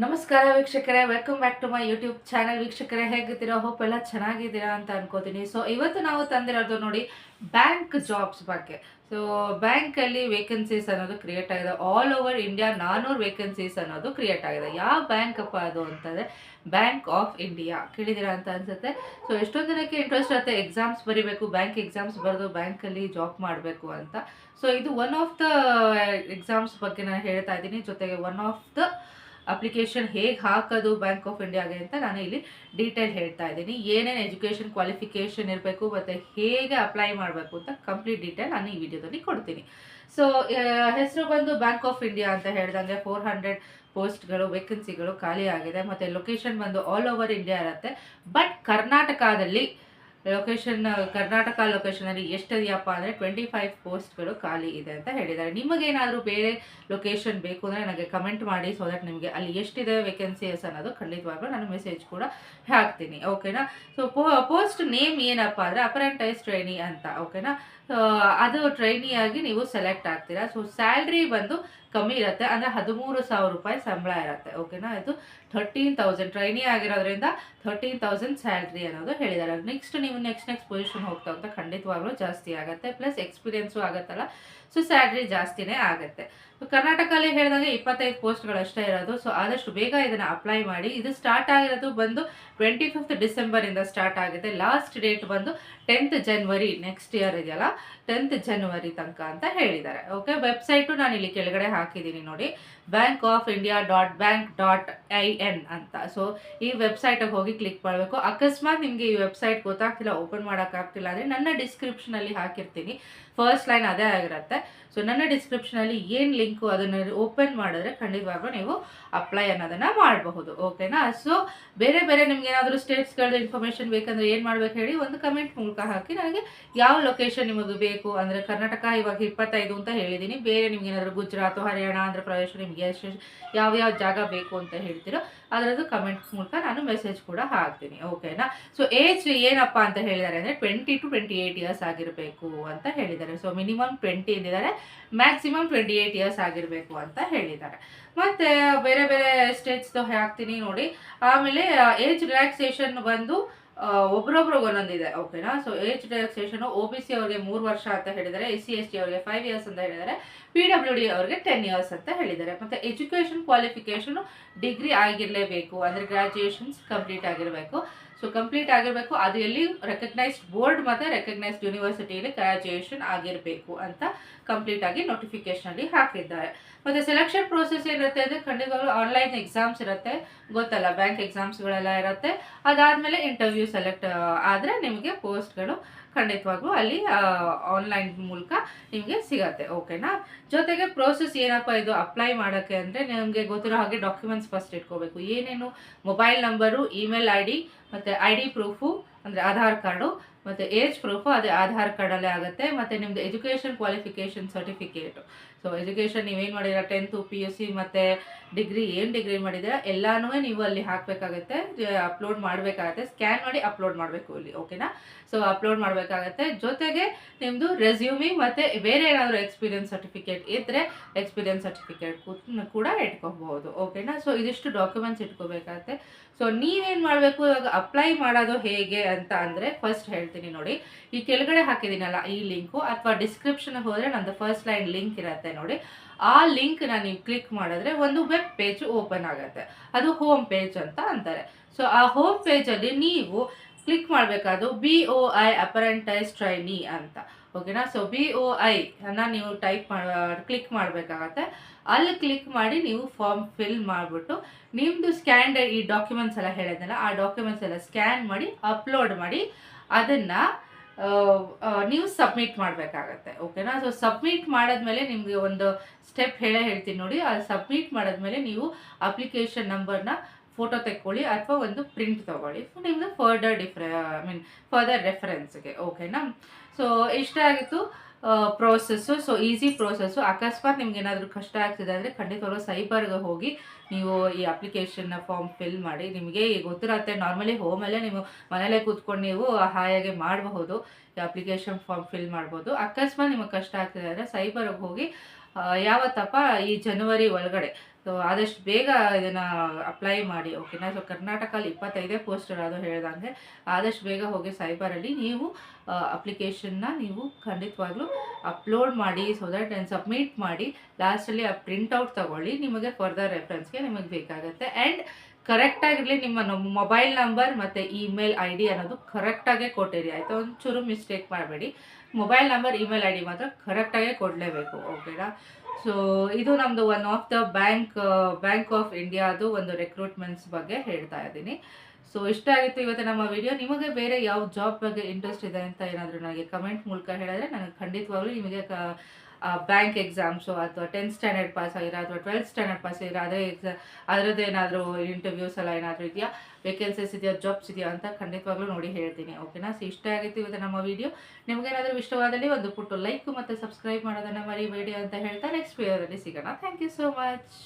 ನಮಸ್ಕಾರ ವೀಕ್ಷಕರೇ, welcome back to my YouTube channel. ವೀಕ್ಷಕರೇ, ಹೇಗಿದ್ದೀರಾ? ಹೋಪ್ ಎಲ್ಲ ಚೆನ್ನಾಗಿದ್ದೀರಾ ಅಂತ ಅನ್ಕೋತೀನಿ. ಸೊ ಇವತ್ತು ನಾವು ತಂದಿರೋದು ನೋಡಿ ಬ್ಯಾಂಕ್ ಜಾಬ್ಸ್ ಬಗ್ಗೆ. ಸೊ ಬ್ಯಾಂಕಲ್ಲಿ ವೇಕೆನ್ಸೀಸ್ ಅನ್ನೋದು ಕ್ರಿಯೇಟ್ ಆಗಿದೆ. ಆಲ್ ಓವರ್ ಇಂಡಿಯಾ 400 ವೇಕೆನ್ಸೀಸ್ ಅನ್ನೋದು ಕ್ರಿಯೇಟ್ ಆಗಿದೆ. ಯಾವ ಬ್ಯಾಂಕ್ ಅಪ್ಪ ಅದು ಅಂತಂದರೆ ಬ್ಯಾಂಕ್ ಆಫ್ ಇಂಡಿಯಾ. ಕೇಳಿದ್ದೀರಾ ಅಂತ ಅನ್ಸುತ್ತೆ. ಸೊ ಎಷ್ಟೊಂದು ಜನಕ್ಕೆ ಇಂಟ್ರೆಸ್ಟ್ ಇರುತ್ತೆ, ಎಕ್ಸಾಮ್ಸ್ ಬರೀಬೇಕು, ಬ್ಯಾಂಕ್ ಎಕ್ಸಾಮ್ಸ್ ಬರೆದು ಬ್ಯಾಂಕಲ್ಲಿ ಜಾಬ್ ಮಾಡಬೇಕು ಅಂತ. ಸೊ ಇದು ಒನ್ ಆಫ್ ದ ಎಕ್ಸಾಮ್ಸ್ ಬಗ್ಗೆ ನಾನು ಹೇಳ್ತಾ ಇದ್ದೀನಿ. ಜೊತೆಗೆ ಒನ್ ಆಫ್ ದ ಅಪ್ಲಿಕೇಶನ್ ಹೇಗೆ ಹಾಕೋದು ಬ್ಯಾಂಕ್ ಆಫ್ ಇಂಡಿಯಾಗೆ ಅಂತ ನಾನು ಇಲ್ಲಿ ಡೀಟೇಲ್ ಹೇಳ್ತಾ ಇದ್ದೀನಿ. ಏನೇನು ಎಜುಕೇಷನ್ ಕ್ವಾಲಿಫಿಕೇಷನ್ ಇರಬೇಕು ಮತ್ತು ಹೇಗೆ ಅಪ್ಲೈ ಮಾಡಬೇಕು ಅಂತ ಕಂಪ್ಲೀಟ್ ಡೀಟೇಲ್ ನಾನು ಈ ವಿಡಿಯೋದಲ್ಲಿ ಕೊಡ್ತೀನಿ. ಸೊ ಹೆಸರು ಬಂದು ಬ್ಯಾಂಕ್ ಆಫ್ ಇಂಡಿಯಾ ಅಂತ ಹೇಳ್ದಂಗೆ 400 ಪೋಸ್ಟ್ಗಳು ವೇಕೆನ್ಸಿಗಳು ಖಾಲಿ ಆಗಿದೆ. ಮತ್ತು ಲೊಕೇಶನ್ ಬಂದು ಆಲ್ ಓವರ್ ಇಂಡಿಯಾ ಇರುತ್ತೆ. ಬಟ್ ಕರ್ನಾಟಕದಲ್ಲಿ ಕರ್ನಾಟಕ ಲೊಕೇಶನಲ್ಲಿ ಎಷ್ಟಿದೆಯಪ್ಪ ಅಂದರೆ 25 ಪೋಸ್ಟ್ಗಳು ಖಾಲಿ ಇದೆ ಅಂತ ಹೇಳಿದ್ದಾರೆ. ನಿಮಗೇನಾದರೂ ಬೇರೆ ಲೊಕೇಶನ್ ಬೇಕು ಅಂದರೆ ನನಗೆ ಕಮೆಂಟ್ ಮಾಡಿ, ಸೊ ದಟ್ ನಿಮಗೆ ಅಲ್ಲಿ ಎಷ್ಟಿದೆ ವೇಕೆನ್ಸೀಸ್ ಅನ್ನೋದು ಖಂಡಿತವಾಗ್ಲೂ ನಾನು ಮೆಸೇಜ್ ಕೂಡ ಹಾಕ್ತೀನಿ. ಓಕೆನಾ? ಸೊ ಪೋಸ್ಟ್ ನೇಮ್ ಏನಪ್ಪ ಅಂದರೆ ಅಪರೆಂಟೈಸ್ ಟ್ರೈನಿ ಅಂತ. ಓಕೆನಾ? ಅದು ಟ್ರೈನಿಯಾಗಿ ನೀವು ಸೆಲೆಕ್ಟ್ ಆಗ್ತೀರಾ. ಸೊ ಸ್ಯಾಲ್ರಿ ಬಂದು ಕಮ್ಮಿ ಇರುತ್ತೆ, ಅಂದರೆ 13,000 ರೂಪಾಯಿ ಸಂಬಳ ಇರುತ್ತೆ. ಓಕೆನಾ? ಇದು 13,000 ಟ್ರೈನಿ ಆಗಿರೋದ್ರಿಂದ 13,000 ಸ್ಯಾಲ್ರಿ ಅನ್ನೋದು ಹೇಳಿದ್ದಾರೆ. ನೀವು ನೆಕ್ಸ್ಟ್ ಪೊಸಿಷನ್ ಹೋಗ್ತಾ ಹೋಗ್ತಾ ಖಂಡಿತವಾಗ್ಲೂ ಜಾಸ್ತಿ ಆಗುತ್ತೆ. ಪ್ಲಸ್ ಎಕ್ಸ್ಪೀರಿಯನ್ಸು ಆಗುತ್ತಲ್ಲ, ಸೊ ಸ್ಯಾಲ್ರಿ ಜಾಸ್ತಿನೇ ಆಗುತ್ತೆ. ಸೊ ಕರ್ನಾಟಕದಲ್ಲಿ ಹೇಳಿದಾಗ 25 ಪೋಸ್ಟ್ಗಳು ಅಷ್ಟೇ ಇರೋದು. ಸೊ ಆದಷ್ಟು ಬೇಗ ಇದನ್ನು ಅಪ್ಲೈ ಮಾಡಿ. ಇದು ಸ್ಟಾರ್ಟ್ ಆಗಿರೋದು ಬಂದು 25th ಡಿಸೆಂಬರಿಂದ ಸ್ಟಾರ್ಟ್ ಆಗಿದೆ. ಲಾಸ್ಟ್ ಡೇಟ್ ಬಂದು 10th ಜನವರಿ ನೆಕ್ಸ್ಟ್ ಇಯರ್ ಇದೆಯಲ್ಲ, 10th ಜನವರಿ ತನಕ ಅಂತ ಹೇಳಿದ್ದಾರೆ. ಓಕೆ, ವೆಬ್ಸೈಟು ನಾನು ಇಲ್ಲಿ ಕೆಳಗಡೆ ಹಾಕಿದ್ದೀನಿ ನೋಡಿ, bankofindia.bank.in ಅಂತ. ಸೊ ಈ ವೆಬ್ಸೈಟಿಗೆ ಹೋಗಿ ಕ್ಲಿಕ್ ಮಾಡಬೇಕು. ಅಕಸ್ಮಾತ್ ನಿಮಗೆ ಈ ವೆಬ್ಸೈಟ್ ಗೊತ್ತಾಗ್ತಿಲ್ಲ, ಓಪನ್ ಮಾಡೋಕ್ಕಾಗ್ತಿಲ್ಲ ಅಂದರೆ ನನ್ನ ಡಿಸ್ಕ್ರಿಪ್ಷನಲ್ಲಿ ಹಾಕಿರ್ತೀನಿ. ಫಸ್ಟ್ ಲೈನ್ ಅದೇ ಆಗಿರುತ್ತೆ. ಸೊ ನನ್ನ ಡಿಸ್ಕ್ರಿಪ್ಷನಲ್ಲಿ ಏನು ಲಿಂಕು ಅದನ್ನು ಓಪನ್ ಮಾಡಿದ್ರೆ ಖಂಡಿತವಾಗ್ಲೂ ನೀವು ಅಪ್ಲೈ ಅನ್ನೋದನ್ನು ಮಾಡಬಹುದು. ಓಕೆನಾ? ಸೊ ಬೇರೆ ನಿಮ್ಗೆ ಏನಾದರೂ ಸ್ಟೇಟ್ಸ್ಗಳದ್ದು ಇನ್ಫಾರ್ಮೇಷನ್ ಬೇಕಂದ್ರೆ ಏನು ಮಾಡ್ಬೇಕು ಹೇಳಿ, ಒಂದು ಕಮೆಂಟ್ ಮೂಲಕ ಹಾಕಿ ನನಗೆ ಯಾವ ಲೊಕೇಶನ್ ನಿಮಗೆ ಬೇಕು. ಅಂದರೆ ಕರ್ನಾಟಕ ಇವಾಗ 25 ಅಂತ ಹೇಳಿದ್ದೀನಿ. ಬೇರೆ ನಿಮ್ಗೆ ಏನಾದರೂ ಗುಜರಾತ್, ಹರಿಯಾಣ, ಆಂಧ್ರ ಪ್ರದೇಶ, ನಿಮಗೆ ಯಾವ ಜಾಗ ಬೇಕು ಅಂತ ಹೇಳ್ತೀರೋ ಅದರದ್ದು ಕಮೆಂಟ್ ಮೂಲಕ ನಾನು ಮೆಸೇಜ್ ಕೂಡ ಹಾಕ್ತೀನಿ. ಓಕೆನಾ? ಸೊ ಏಜ್ ಏನಪ್ಪ ಅಂತ ಹೇಳಿದ್ದಾರೆ ಅಂದರೆ 20 to 28 ಇಯರ್ಸ್ ಆಗಿರಬೇಕು ಅಂತ ಹೇಳಿದ್ದಾರೆ. ಸೊ ಮಿನಿಮಮ್ 20 ಎಂದಿದ್ದಾರೆ, ಮ್ಯಾಕ್ಸಿಮಮ್ 28 ಇಯರ್ಸ್ ಆಗಿರಬೇಕು ಅಂತ ಹೇಳಿದ್ದಾರೆ. ಮತ್ತು ಬೇರೆ ಸ್ಟೇಟ್ಸ್ದು ಹಾಕ್ತೀನಿ ನೋಡಿ. ಆಮೇಲೆ ಏಜ್ ರಿಲ್ಯಾಕ್ಸೇಷನ್ ಬಂದು ಒಬ್ರೊಬ್ರಿಗೆ ಒಂದೊಂದಿದೆ. ಓಕೆನಾ? ಸೊ ಏಜ್ ರಿಲ್ಯಾಕ್ಸೇಷನು OBC ಅವ್ರಿಗೆ 3 ವರ್ಷ ಅಂತ ಹೇಳಿದ್ದಾರೆ, SC/ST ಅವ್ರಿಗೆ 5 ಇಯರ್ಸ್ ಅಂತ ಹೇಳಿದ್ದಾರೆ, PWD ಅವ್ರಿಗೆ 10 ಇಯರ್ಸ್ ಅಂತ ಹೇಳಿದ್ದಾರೆ. ಮತ್ತು ಎಜುಕೇಷನ್ ಕ್ವಾಲಿಫಿಕೇಷನು ಡಿಗ್ರಿ ಆಗಿರಲೇಬೇಕು, ಅಂದರೆ ಗ್ರ್ಯಾಜುಯೇಷನ್ಸ್ ಕಂಪ್ಲೀಟ್ ಆಗಿರಬೇಕು. ಸೊ ಕಂಪ್ಲೀಟ್ ಆಗಿರಬೇಕು, ಅದು ಎಲ್ಲಿ ರೆಕಗ್ನೈಸ್ಡ್ ಬೋರ್ಡ್ ಮತ್ತು ರೆಕಗ್ನೈಸ್ಡ್ ಯೂನಿವರ್ಸಿಟಿಯಲ್ಲಿ ಗ್ರ್ಯಾಜುಯೇಷನ್ ಆಗಿರಬೇಕು ಅಂತ ಕಂಪ್ಲೀಟ್ ಆಗಿ ನೋಟಿಫಿಕೇಶನಲ್ಲಿ ಹಾಕಿದ್ದಾರೆ. ಮತ್ತು ಸೆಲೆಕ್ಷನ್ ಪ್ರೋಸೆಸ್ ಏನಿರುತ್ತೆ ಅಂದರೆ ಖಂಡಿತವಾಗ್ಲೂ ಆನ್ಲೈನ್ ಎಕ್ಸಾಮ್ಸ್ ಇರುತ್ತೆ, ಗೊತ್ತಲ್ಲ, ಬ್ಯಾಂಕ್ ಎಕ್ಸಾಮ್ಸ್ಗಳೆಲ್ಲ ಇರುತ್ತೆ. ಅದಾದಮೇಲೆ ಇಂಟರ್ವ್ಯೂ ಸೆಲೆಕ್ಟ್ ಆದರೆ ನಿಮಗೆ ಪೋಸ್ಟ್ಗಳು ಖಂಡಿತವಾಗ್ಲೂ ಅಲ್ಲಿ ಆನ್ಲೈನ್ ಮೂಲಕ ನಿಮಗೆ ಸಿಗತ್ತೆ. ಓಕೆನಾ? ಜೊತೆಗೆ ಪ್ರೋಸೆಸ್ ಏನಪ್ಪ ಇದು ಅಪ್ಲೈ ಮಾಡೋಕ್ಕೆ ಅಂದರೆ ನಿಮಗೆ ಗೊತ್ತಿರೋ ಹಾಗೆ ಡಾಕ್ಯುಮೆಂಟ್ಸ್ ಫಸ್ಟ್ ಇಟ್ಕೋಬೇಕು. ಏನೇನು? ಮೊಬೈಲ್ ನಂಬರು, ಇಮೇಲ್ ID, ಮತ್ತು ID ಪ್ರೂಫು ಅಂದರೆ ಆಧಾರ್ ಕಾರ್ಡು, ಮತ್ತು ಏಜ್ ಪ್ರೂಫು ಅದೇ ಆಧಾರ್ ಕಾರ್ಡಲ್ಲೇ ಆಗುತ್ತೆ. ಮತ್ತು ನಿಮ್ಮದು education qualification certificate. So education ನೀವೇನು ಮಾಡಿದ್ದೀರಾ, 10th PUC ಮತ್ತು ಡಿಗ್ರಿ ಮಾಡಿದ್ದೀರಾ ಎಲ್ಲನೂ ನೀವು ಅಲ್ಲಿ ಹಾಕಬೇಕಾಗತ್ತೆ, ಅಪ್ಲೋಡ್ ಮಾಡಬೇಕಾಗತ್ತೆ. ಸ್ಕ್ಯಾನ್ ಮಾಡಿ ಅಪ್ಲೋಡ್ ಮಾಡಬೇಕು ಇಲ್ಲಿ. ಓಕೆನಾ? ಸೊ ಅಪ್ಲೋಡ್ ಮಾಡಬೇಕಾಗತ್ತೆ. ಜೊತೆಗೆ ನಿಮ್ಮದು ರೆಸ್ಯೂಮಿ ಮತ್ತು ಬೇರೆ ಏನಾದರೂ ಎಕ್ಸ್ಪೀರಿಯನ್ಸ್ ಸರ್ಟಿಫಿಕೇಟ್ ಇದ್ದರೆ ಎಕ್ಸ್ಪೀರಿಯನ್ಸ್ ಸರ್ಟಿಫಿಕೇಟ್ ಕೂಡ ಇಟ್ಕೋಬಹುದು. ಓಕೆನಾ? ಸೊ ಇದಿಷ್ಟು ಡಾಕ್ಯುಮೆಂಟ್ಸ್ ಇಟ್ಕೋಬೇಕಾಗತ್ತೆ. ಸೊ ನೀವೇನು ಮಾಡಬೇಕು ಇವಾಗ ಅಪ್ಲೈ ಮಾಡೋದು ಹೇಗೆ ಅಂತ ಅಂದರೆ ಫಸ್ಟ್ ಹೇಳ್ತೀನಿ ನೋಡಿ. ಈ ಕೆಳಗಡೆ ಹಾಕಿದ್ದೀನಲ್ಲ ಈ ಲಿಂಕು, ಅಥವಾ ಡಿಸ್ಕ್ರಿಪ್ಷನ್ಗೆ ಹೋದರೆ ನಂದು ಫಸ್ಟ್ ಲೈನ್ ಲಿಂಕ್ ಇರುತ್ತೆ ನೋಡಿ. ಆ ಲಿಂಕ್ನ ನೀವು ಕ್ಲಿಕ್ ಮಾಡಿದ್ರೆ ಒಂದು ವೆಬ್ ಪೇಜ್ ಓಪನ್ ಆಗುತ್ತೆ. ಅದು ಹೋಮ್ ಪೇಜ್ ಅಂತ ಅಂತಾರೆ. ಸೊ ಆ ಹೋಮ್ ಪೇಜಲ್ಲಿ ನೀವು ಕ್ಲಿಕ್ ಮಾಡಬೇಕಾದ್ರು BOI ಅಪರೆಂಟೈಸ್ ಟ್ರೈನಿ ಅಂತ. ಓಕೆನಾ? ಸೊ BOI ಅನ್ನು ನೀವು ಕ್ಲಿಕ್ ಮಾಡಬೇಕಾಗತ್ತೆ. ಅಲ್ಲಿ ಕ್ಲಿಕ್ ಮಾಡಿ ನೀವು ಫಾರ್ಮ್ ಫಿಲ್ ಮಾಡಿಬಿಟ್ಟು ನಿಮ್ಮದು ಸ್ಕ್ಯಾನ್ಡ್ ಈ ಡಾಕ್ಯುಮೆಂಟ್ಸ್ ಎಲ್ಲ ಹೇಳಿದ್ನಲ್ಲ, ಆ ಡಾಕ್ಯುಮೆಂಟ್ಸ್ ಎಲ್ಲ ಸ್ಕ್ಯಾನ್ ಮಾಡಿ ಅಪ್ಲೋಡ್ ಮಾಡಿ ಅದನ್ನು ನೀವು ಸಬ್ಮಿಟ್ ಮಾಡಬೇಕಾಗತ್ತೆ. ಓಕೆನಾ? ಸೊ ಸಬ್ಮಿಟ್ ಮಾಡಿದ್ಮೇಲೆ ನಿಮಗೆ ಒಂದು ಸ್ಟೆಪ್ ಹೇಳ್ತೀನಿ ನೋಡಿ. ಅದು ಸಬ್ಮಿಟ್ ಮಾಡಿದ್ಮೇಲೆ ನೀವು ಅಪ್ಲಿಕೇಶನ್ ನಂಬರ್ನ ಫೋಟೋ ತೆಕ್ಕೊಳ್ಳಿ ಅಥವಾ ಒಂದು ಪ್ರಿಂಟ್ ತೊಗೊಳ್ಳಿ, ನಿಮ್ಮದು ಫರ್ದರ್ ರೆಫರೆನ್ಸ್ಗೆ. ಓಕೆನಾ? ಸೊ ಇಷ್ಟ ಆಗಿತ್ತು ಪ್ರೋಸೆಸ್ಸು. So easy process. ಅಕಸ್ಮಾತ್ ನಿಮ್ಗೆ ಏನಾದರೂ ಕಷ್ಟ ಆಗ್ತಿದೆ ಅಂದರೆ ಖಂಡಿತವಾಗ್ಲೂ ಸೈಬರ್ಗೆ ಹೋಗಿ ನೀವು ಈ ಅಪ್ಲಿಕೇಶನ್ನ ಫಾರ್ಮ್ ಫಿಲ್ ಮಾಡಿ. ನಿಮಗೆ ಗೊತ್ತಿರತ್ತೆ, ನಾರ್ಮಲಿ ಹೋಮಲ್ಲೇ ನೀವು ಮನೇಲೇ ಕೂತ್ಕೊಂಡು ನೀವು ಹಾಯಾಗಿ ಮಾಡಬಹುದು, ಈ ಅಪ್ಲಿಕೇಶನ್ ಫಾರ್ಮ್ ಫಿಲ್ ಮಾಡ್ಬೋದು. ಅಕಸ್ಮಾತ್ ನಿಮಗೆ ಕಷ್ಟ ಆಗ್ತಿದೆ ಅಂದರೆ ಸೈಬರ್ಗೆ ಹೋಗಿ ಯಾವತ್ತಪ್ಪ ಈ ಜನವರಿ ಒಳಗಡೆ ಸೊ ಆದಷ್ಟು ಬೇಗ ಇದನ್ನು ಅಪ್ಲೈ ಮಾಡಿ ಓಕೆನಾ. ಸೊ ಕರ್ನಾಟಕಲ್ಲಿ 25 ಪೋಸ್ಟ್ ಇರೋದು ಹೇಳ್ದಂಗೆ ಆದಷ್ಟು ಬೇಗ ಹೋಗಿ ಸೈಬರಲ್ಲಿ ನೀವು ಅಪ್ಲಿಕೇಶನ್ನ ನೀವು ಖಂಡಿತವಾಗ್ಲೂ ಅಪ್ಲೋಡ್ ಮಾಡಿ. ಸೊ ದಟ್ ಸಬ್ಮಿಟ್ ಮಾಡಿ. ಲಾಸ್ಟಲ್ಲಿ ಆ ಪ್ರಿಂಟೌಟ್ ತಗೊಳ್ಳಿ, ನಿಮಗೆ ಫರ್ದರ್ ರೆಫರೆನ್ಸ್ಗೆ ನಿಮಗೆ ಬೇಕಾಗುತ್ತೆ. ಆ್ಯಂಡ್ ಕರೆಕ್ಟಾಗಿರಲಿ, ನಿಮ್ಮ ಮೊಬೈಲ್ ನಂಬರ್ ಮತ್ತು ಇಮೇಲ್ ಐ ಡಿ ಅನ್ನೋದು ಕರೆಕ್ಟಾಗೇ ಕೊಟ್ಟಿರಿ ಆಯಿತಾ. ಒಂಚೂರು ಮಿಸ್ಟೇಕ್ ಮಾಡಬೇಡಿ. Mobile number email I D ಮಾತ್ರ ಕರೆಕ್ಟಾಗೇ ಕೊಡಲೇಬೇಕು ಓಕೆನಾ. ಸೊ ಇದು ನಮ್ಮದು one of the bank of ಇಂಡಿಯಾದು ಒಂದು ರಿಕ್ರೂಟ್ಮೆಂಟ್ಸ್ ಬಗ್ಗೆ ಹೇಳ್ತಾ ಇದ್ದೀನಿ. ಸೊ ಇಷ್ಟ ಆಗಿತ್ತು ಇವತ್ತು ನಮ್ಮ ವಿಡಿಯೋ. ನಿಮಗೆ ಬೇರೆ ಯಾವ ಜಾಬ್ ಬಗ್ಗೆ ಇಂಟ್ರೆಸ್ಟ್ ಇದೆ ಅಂತ ಏನಾದರೂ ನನಗೆ ಕಮೆಂಟ್ ಮೂಲಕ ಹೇಳಿದ್ರೆ ನನಗೆ ಖಂಡಿತವಾಗ್ಲೂ ನಿಮಗೆ ಬ್ಯಾಂಕ್ ಎಕ್ಸಾಮ್ಸು ಅಥವಾ 10th ಸ್ಟ್ಯಾಂಡರ್ಡ್ ಪಾಸ್ ಆಗಿರೋ ಅಥವಾ 12th ಸ್ಟ್ಯಾಂಡರ್ಡ್ ಪಾಸ್ ಆಗಿರೋ ಅದರದ್ದು ಏನಾದರೂ ಇಂಟರ್ವ್ಯೂಸ್ ಎಲ್ಲ ಏನಾದರೂ ಇದೆಯಾ, ವೇಕೆನ್ಸೀಸ್ ಇದೆಯಾ, ಜಾಬ್ಸ್ ಇದೆಯಾ ಅಂತ ಖಂಡಿತವಾಗ್ಲೂ ನೋಡಿ ಹೇಳ್ತೀನಿ ಓಕೆನಾ. ಸೊ ಇಷ್ಟ ಆಗಿತ್ತು ಇವತ್ತು ನಮ್ಮ ವಿಡಿಯೋ. ನಿಮಗೇನಾದರೂ ಇಷ್ಟವಾದಲ್ಲಿ ಒಂದು ಪುಟ್ಟು ಲೈಕ್ ಮತ್ತು ಸಬ್ಸ್ಕ್ರೈಬ್ ಮಾಡೋದನ್ನು ಮರಿಬೇಡಿ ಅಂತ ಹೇಳ್ತಾ ನೆಕ್ಸ್ಟ್ ವಿಡಿಯೋದಲ್ಲಿ ಸಿಗೋಣ. Thank you so much.